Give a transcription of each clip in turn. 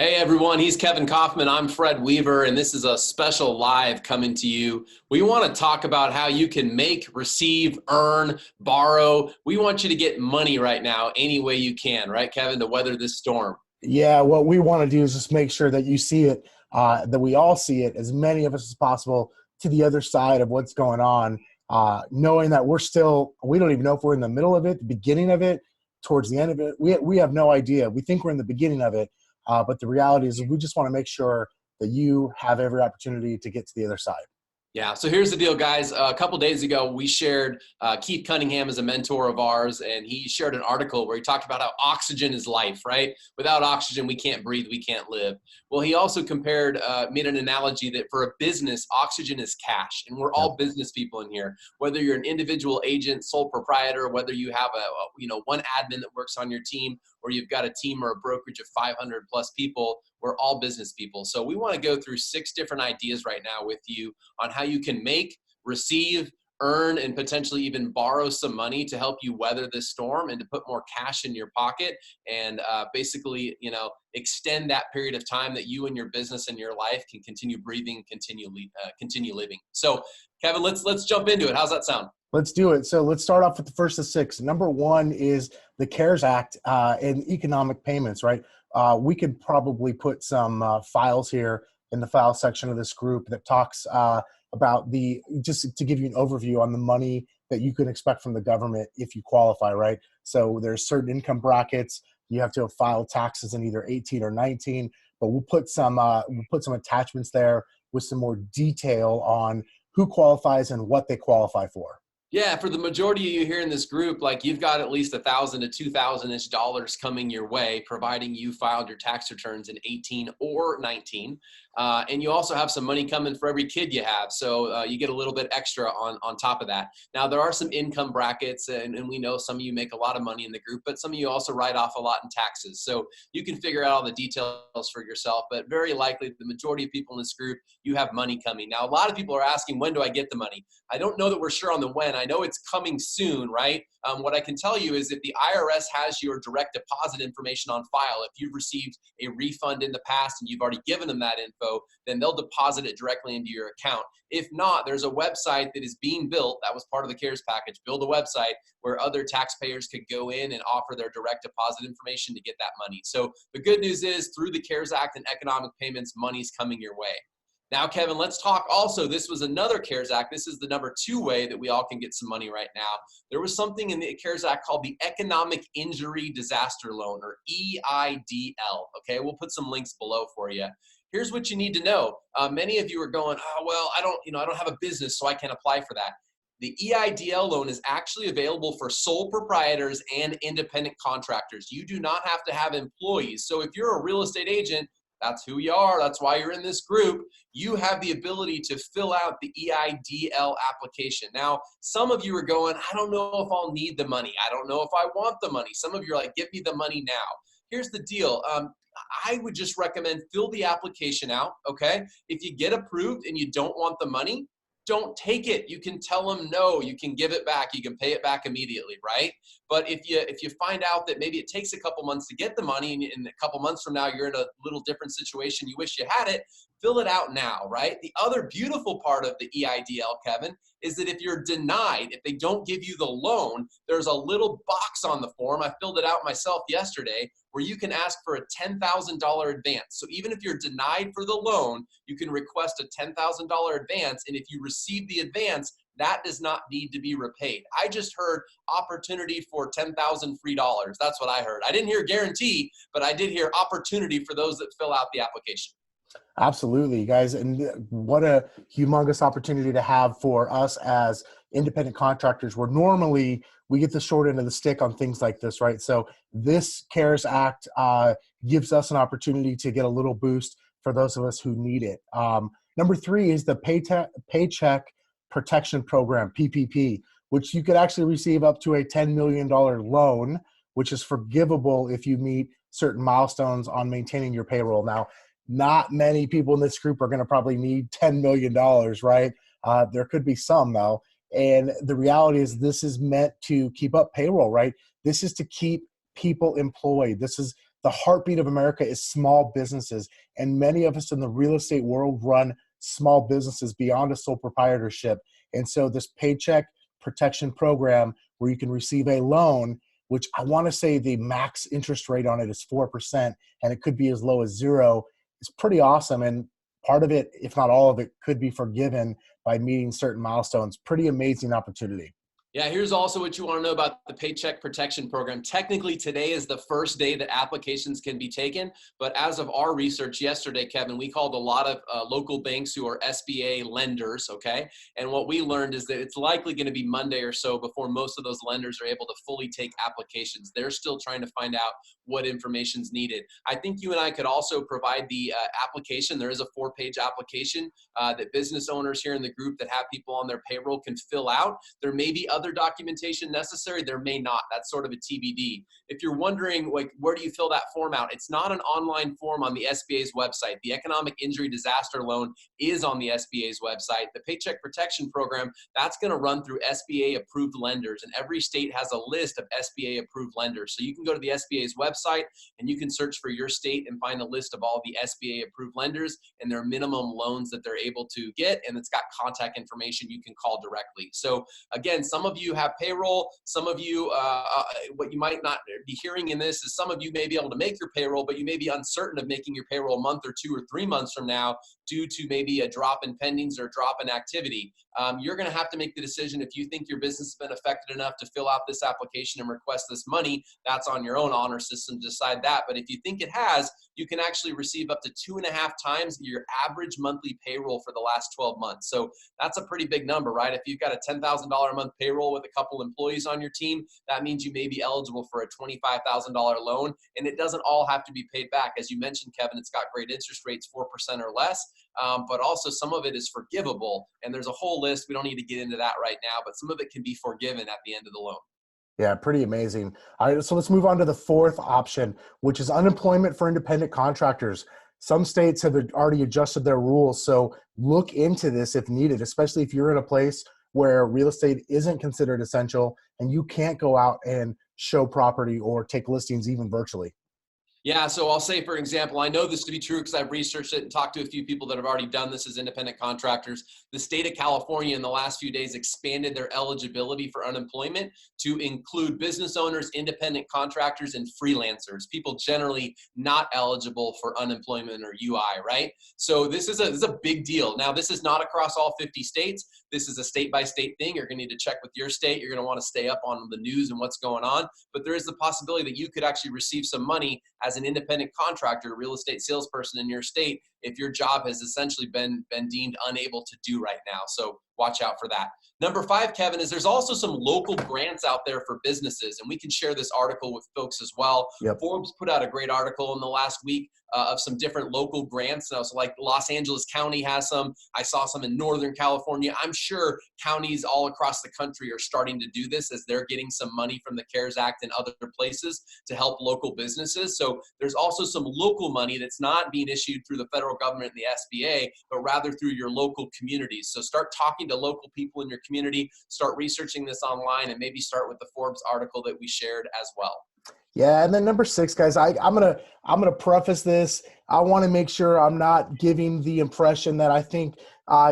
Hey everyone, he's Kevin Kaufman. I'm Fred Weaver, and this is a special live coming to you. We want to talk about how you can make, receive, earn, borrow. We want you to get money right now any way you can, right, Kevin, to weather this storm. Yeah, what we want to do is just make sure that you see it, that we all see it, as many of us as possible, to the other side of what's going on, knowing that we don't even know if we're in the middle of it, the beginning of it, towards the end of it. We have no idea. We think we're in the beginning of it, but the reality is we just want to make sure that you have every opportunity to get to the other side. Yeah, so here's the deal, guys. A couple days ago, we shared Keith Cunningham is a mentor of ours, and he shared an article where he talked about how oxygen is life, right? Without oxygen, we can't breathe, we can't live. Well, he also made an analogy that for a business, oxygen is cash, and we're all business people in here. Whether you're an individual agent, sole proprietor, whether you have one admin that works on your team, or you've got a team or a brokerage of 500 plus people, we're all business people. So we want to go through 6 different ideas right now with you on how you can make, receive, earn, and potentially even borrow some money to help you weather this storm and to put more cash in your pocket and basically, extend that period of time that you and your business and your life can continue breathing, continue living. So, Kevin, let's jump into it. How's that sound? Let's do it. So let's start off with the first of 6. Number 1 is the CARES Act and economic payments, right? We could probably put some files here in the file section of this group that talks about just to give you an overview on the money that you can expect from the government if you qualify, right? So there's certain income brackets. You have to have filed taxes in either 18 or 19, but we'll put some attachments there with some more detail on who qualifies and what they qualify for. Yeah, for the majority of you here in this group, like you've got at least $1,000 to $2,000-ish dollars coming your way, providing you filed your tax returns in 18 or 19. And you also have some money coming for every kid you have. So you get a little bit extra on top of that. Now, there are some income brackets, and we know some of you make a lot of money in the group, but some of you also write off a lot in taxes. So you can figure out all the details for yourself, but very likely the majority of people in this group, you have money coming. Now, a lot of people are asking, when do I get the money? I don't know that we're sure on the when. I know it's coming soon, right? What I can tell you is if the IRS has your direct deposit information on file, if you've received a refund in the past and you've already given them that info, then they'll deposit it directly into your account. If not, there's a website that is being built. That was part of the CARES package. Build a website where other taxpayers could go in and offer their direct deposit information to get that money. So the good news is through the CARES Act and economic payments, money's coming your way. Now, Kevin, let's talk also, this was another CARES Act. This is the number 2 way that we all can get some money right now. There was something in the CARES Act called the Economic Injury Disaster Loan, or EIDL. Okay, we'll put some links below for you. Here's what you need to know. Many of you are going, oh, well, I don't have a business, so I can't apply for that. The EIDL loan is actually available for sole proprietors and independent contractors. You do not have to have employees. So if you're a real estate agent, that's who you are. That's why you're in this group. You have the ability to fill out the EIDL application. Now, some of you are going, I don't know if I'll need the money. I don't know if I want the money. Some of you are like, give me the money now. Here's the deal. I would just recommend fill the application out, okay? If you get approved and you don't want the money, don't take it. You can tell them no. You can give it back. You can pay it back immediately, right? But if you find out that maybe it takes a couple months to get the money and in a couple months from now you're in a little different situation, you wish you had it, fill it out now, right? The other beautiful part of the EIDL, Kevin, is that if you're denied, if they don't give you the loan, there's a little box on the form. I filled it out myself yesterday where you can ask for a $10,000 advance. So even if you're denied for the loan, you can request a $10,000 advance. And if you receive the advance, that does not need to be repaid. I just heard opportunity for 10,000 free dollars. That's what I heard. I didn't hear guarantee, but I did hear opportunity for those that fill out the application. Absolutely, guys. And what a humongous opportunity to have for us as independent contractors, where normally we get the short end of the stick on things like this, right? So this CARES Act gives us an opportunity to get a little boost for those of us who need it. Number 3 is the Paycheck Protection Program, PPP, which you could actually receive up to a $10 million loan, which is forgivable if you meet certain milestones on maintaining your payroll. Now, not many people in this group are going to probably need $10 million, right? There could be some, though. And the reality is this is meant to keep up payroll, right? This is to keep people employed. This is the heartbeat of America is small businesses. And many of us in the real estate world run small businesses beyond a sole proprietorship. And so this Paycheck Protection Program, where you can receive a loan, which I want to say the max interest rate on it is 4%, and it could be as low as 0, is pretty awesome. And part of it, if not all of it, could be forgiven by meeting certain milestones. Pretty amazing opportunity. Yeah, here's also what you want to know about the Paycheck Protection Program. Technically, today is the first day that applications can be taken, but as of our research yesterday, Kevin, we called a lot of local banks who are SBA lenders, okay? And what we learned is that it's likely going to be Monday or so before most of those lenders are able to fully take applications. They're still trying to find out what information is needed. I think you and I could also provide the application. There is a 4-page application that business owners here in the group that have people on their payroll can fill out. There may be other documentation necessary, there may not. That's sort of a TBD. If you're wondering, like, where do you fill that form out? It's not an online form on the SBA's website. The Economic Injury Disaster Loan is on the SBA's website. The Paycheck Protection Program, that's going to run through SBA approved lenders, and every state has a list of SBA approved lenders. So you can go to the SBA's website and you can search for your state and find a list of all the SBA approved lenders and their minimum loans that they're able to get, and it's got contact information you can call directly. So again, some of you have payroll. Some of you, what you might not be hearing in this is some of you may be able to make your payroll, but you may be uncertain of making your payroll a month or 2 or 3 months from now due to maybe a drop in pendings or a drop in activity. You're going to have to make the decision. If you think your business has been affected enough to fill out this application and request this money, that's on your own honor system to decide that. But if you think it has, you can actually receive up to 2.5 times your average monthly payroll for the last 12 months. So that's a pretty big number, right? If you've got a $10,000 a month payroll with a couple employees on your team, that means you may be eligible for a $25,000 loan. And it doesn't all have to be paid back. As you mentioned, Kevin, it's got great interest rates, 4% or less. But also some of it is forgivable. And there's a whole list. We don't need to get into that right now, but some of it can be forgiven at the end of the loan. Yeah, pretty amazing. All right, so let's move on to the 4th option, which is unemployment for independent contractors. Some states have already adjusted their rules, so look into this if needed, especially if you're in a place where real estate isn't considered essential and you can't go out and show property or take listings even virtually. Yeah, so I'll say, for example, I know this to be true because I've researched it and talked to a few people that have already done this as independent contractors. The state of California in the last few days expanded their eligibility for unemployment to include business owners, independent contractors, and freelancers, people generally not eligible for unemployment or UI, right? So this is a big deal. Now, this is not across all 50 states. This is a state-by-state thing. You're going to need to check with your state. You're going to want to stay up on the news and what's going on. But there is the possibility that you could actually receive some money as an independent contractor, real estate salesperson in your state, if your job has essentially been deemed unable to do right now. So watch out for that. Number 5, Kevin, is there's also some local grants out there for businesses, and we can share this article with folks as well. Yep. Forbes put out a great article in the last week of some different local grants. So like Los Angeles County has some. I saw some in Northern California. I'm sure counties all across the country are starting to do this as they're getting some money from the CARES Act and other places to help local businesses. So there's also some local money that's not being issued through the federal government and the SBA, but rather through your local communities. So start talking to local people in your community, start researching this online, and maybe start with the Forbes article that we shared as well. Yeah, and then number 6, guys, I'm gonna preface this. I want to make sure I'm not giving the impression that I think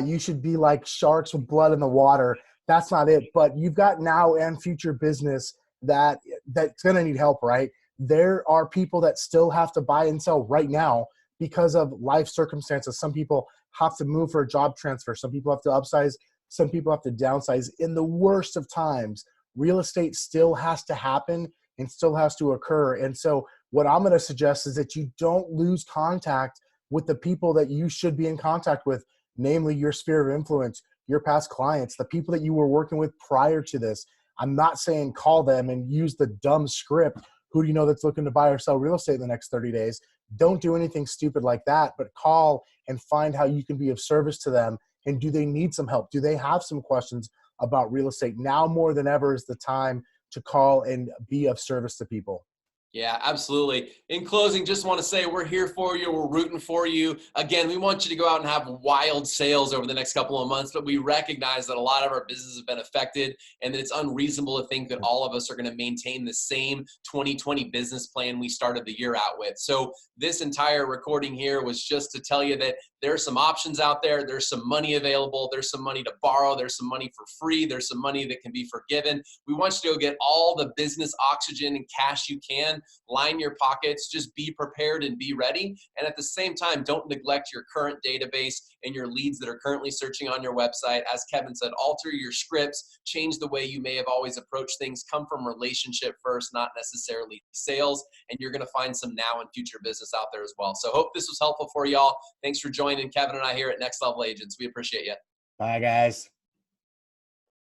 you should be like sharks with blood in the water. That's not it. But you've got now and future business that's gonna need help, right? There are people that still have to buy and sell right now because of life circumstances. Some people have to move for a job transfer. Some people have to upsize. Some people have to downsize. In the worst of times, real estate still has to happen and still has to occur. And so what I'm going to suggest is that you don't lose contact with the people that you should be in contact with, namely your sphere of influence, your past clients, the people that you were working with prior to this. I'm not saying call them and use the dumb script. Who do you know that's looking to buy or sell real estate in the next 30 days? Don't do anything stupid like that, but call and find how you can be of service to them. And do they need some help? Do they have some questions about real estate? Now more than ever is the time to call and be of service to people. Yeah, absolutely. In closing, just want to say we're here for you. We're rooting for you. Again, we want you to go out and have wild sales over the next couple of months, but we recognize that a lot of our businesses have been affected and that it's unreasonable to think that all of us are going to maintain the same 2020 business plan we started the year out with. So this entire recording here was just to tell you that there's some options out there. There's some money available. There's some money to borrow. There's some money for free. There's some money that can be forgiven. We want you to go get all the business oxygen and cash you can. Line your pockets, just be prepared and be ready. And at the same time, don't neglect your current database and your leads that are currently searching on your website. As Kevin said, alter your scripts, change the way you may have always approached things, come from relationship first, not necessarily sales. And you're going to find some now and future business out there as well. So hope this was helpful for y'all. Thanks for joining Kevin and I here at Next Level Agents. We appreciate you. Bye, guys.